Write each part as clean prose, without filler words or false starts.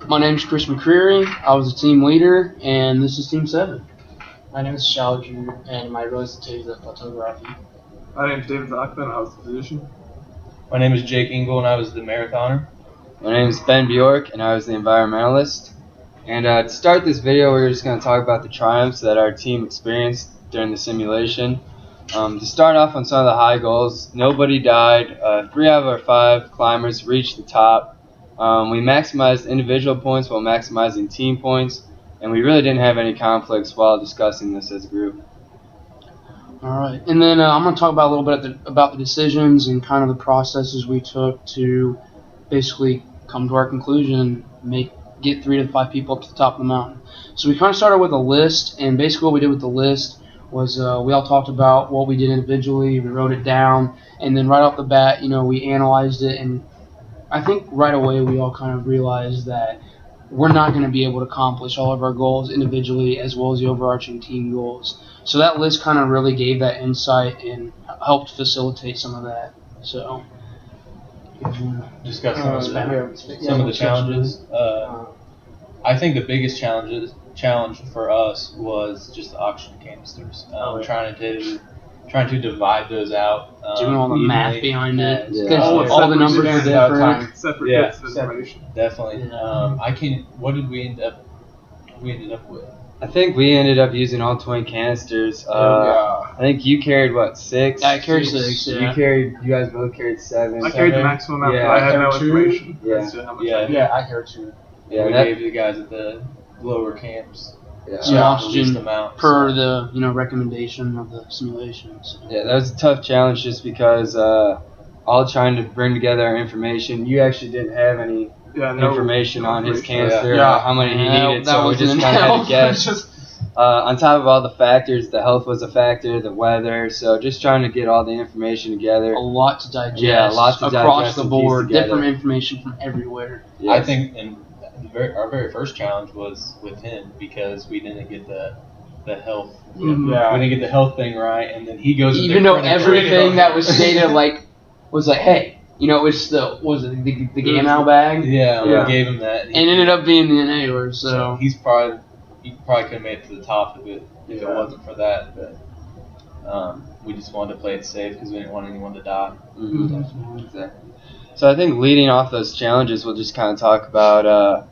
My name's Chris McCreary. I was the team leader, and this is Team 7. My name is Xiaoju, and my role is to take the photography. My name is David Zachman. I was the physician. My name is Jake Engel, and I was the marathoner. My name is Ben Bjork, and I was the environmentalist. And to start this video, we're just going to talk about the triumphs that our team experienced during the simulation. To start off on some of the high goals, nobody died. 3 out of our 5 climbers reached the top. We maximized individual points while maximizing team points, and we really didn't have any conflicts while discussing this as a group. All right, and then I'm going to talk about a little bit about the decisions and kind of the processes we took to basically come to our conclusion and get 3 to 5 people up to the top of the mountain. So we kind of started with a list, and basically what we did with the list was we all talked about what we did individually, we wrote it down, and then right off the bat, we analyzed it, and I think right away we all kind of realized that we're not going to be able to accomplish all of our goals individually as well as the overarching team goals. So that list kind of really gave that insight and helped facilitate some of that. So, discuss some of the challenges. I think the biggest challenge for us was just the oxygen canisters. Trying to divide those out. Doing all the math behind it. Yeah. All the numbers are different. Separate bits of information. Definitely. Yeah. What did we end up with? I think we ended up using all 20 canisters. I think you carried, 6? I carried 6, yeah. You guys both carried 7. I carried the maximum amount, but I had no information as to how much I Yeah, I carried 2. Yeah, we gave the guys at the lower camps. Some oxygen amount, per the recommendation of the simulations. Yeah, that was a tough challenge just because all trying to bring together our information. You actually didn't have any information on his canister, how many he needed, so we just kind of had to guess. On top of all the factors, the health was a factor, the weather, so just trying to get all the information together. A lot to digest. Yeah, a lot to across digest the and board, piece different information from everywhere. Yes. I think our very first challenge was with him because we didn't get the health. Mm-hmm. Yeah. We didn't get the health thing right, and then he goes. Even though everything that was stated was hey, it's the Gamow bag. Yeah, we gave him that, and ended up being the enabler. So he probably could have made it to the top of it if it wasn't for that. But we just wanted to play it safe because we didn't want anyone to die. Mm-hmm. Exactly. So I think leading off those challenges, we'll just kind of talk about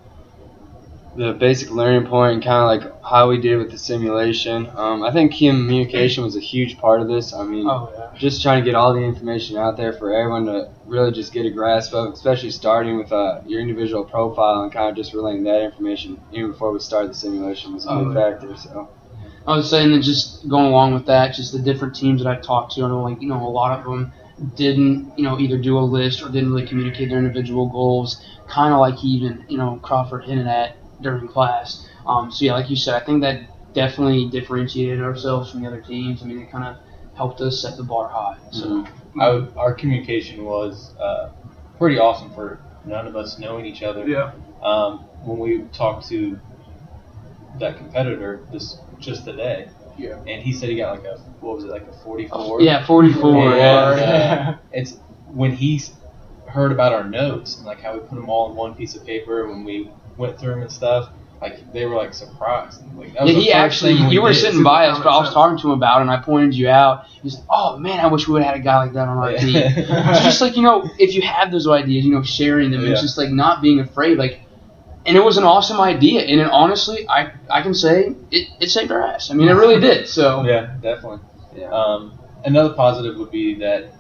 the basic learning point and kind of how we did with the simulation. I think communication was a huge part of this. I mean, just trying to get all the information out there for everyone to really just get a grasp of, especially starting with your individual profile and kind of just relaying that information even before we started the simulation was a big factor. So I was saying that just going along with that, just the different teams that I talked to, I know a lot of them didn't either do a list or didn't really communicate their individual goals, kind of like even Crawford hinted at during class. So yeah, like you said, I think that definitely differentiated ourselves from the other teams. I mean, it kind of helped us set the bar high. So our communication was pretty awesome for none of us knowing each other. Yeah. When we talked to that competitor just today. Yeah. And he said he got a 44? Yeah, 44. And, it's when he heard about our notes and how we put them all in one piece of paper when we went through them and stuff, they were surprised. That was you were sitting by us, but I was talking to him about it and I pointed you out. He's like, "Oh man, I wish we would have had a guy like that on our team." It's just if you have those ideas, sharing them, it's just not being afraid, and it was an awesome idea, and honestly, I can say it saved our ass. I mean, it really did. So yeah, definitely. Yeah. Another positive would be that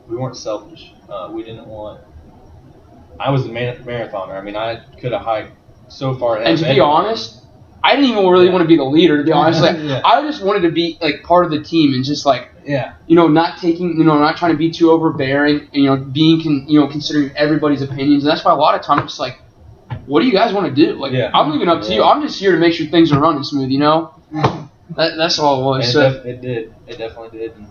we weren't selfish. We didn't want. I was the marathoner. I mean, I could have hiked so far ahead. And to be honest, I didn't even really want to be the leader. To be honest, I just wanted to be part of the team and just not taking, not trying to be too overbearing, and being considering everybody's opinions. And that's why a lot of times it's what do you guys want to do? I'm leaving up to you. I'm just here to make sure things are running smooth, That's all it was. It did. It definitely did. And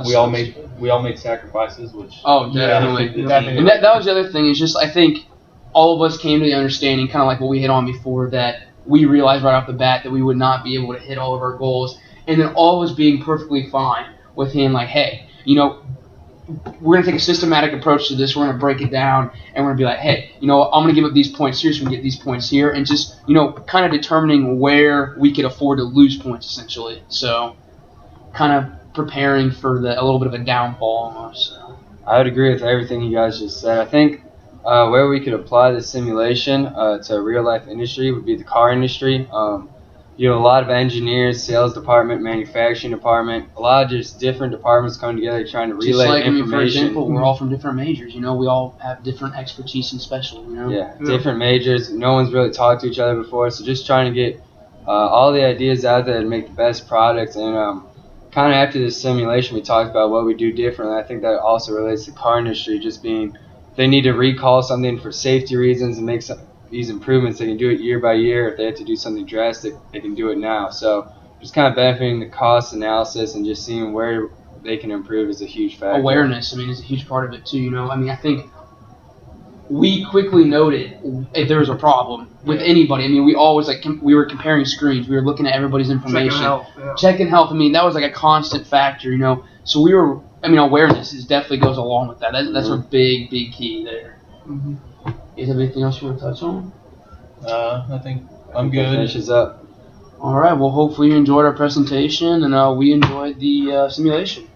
we all made sacrifices, which definitely. And that was the other thing. Is just I think all of us came to the understanding, kind of like what we hit on before, that we realized right off the bat that we would not be able to hit all of our goals, and then all of us being perfectly fine with him. Hey, we're going to take a systematic approach to this. We're going to break it down, and we're going to be like, hey, I'm going to give up these points here so we can get these points here, and just, kind of determining where we could afford to lose points, essentially. So kind of preparing for a little bit of a downfall almost. So. I would agree with everything you guys just said. I think where we could apply the simulation to a real-life industry would be the car industry. A lot of engineers, sales department, manufacturing department, a lot of just different departments coming together trying to relay information. For example, we're all from different majors. We all have different expertise and specialty. Yeah, different majors. No one's really talked to each other before, so just trying to get all the ideas out there to make the best products. And kind of after this simulation, we talked about what we do differently. I think that also relates to the car industry, just being they need to recall something for safety reasons and make these improvements. They can do it year by year. If they have to do something drastic, they can do it now. So just kind of benefiting the cost analysis and just seeing where they can improve is a huge factor. Awareness, is a huge part of it too. I think we quickly noted if there was a problem with anybody. We always we were comparing screens. We were looking at everybody's information, checking health. That was like a constant factor. So we were. Awareness definitely goes along with that. That's a big key there. Mm-hmm. Is there anything else you want to touch on? I think I'm good. Finishes up. All right. Well, hopefully you enjoyed our presentation, and we enjoyed the simulation.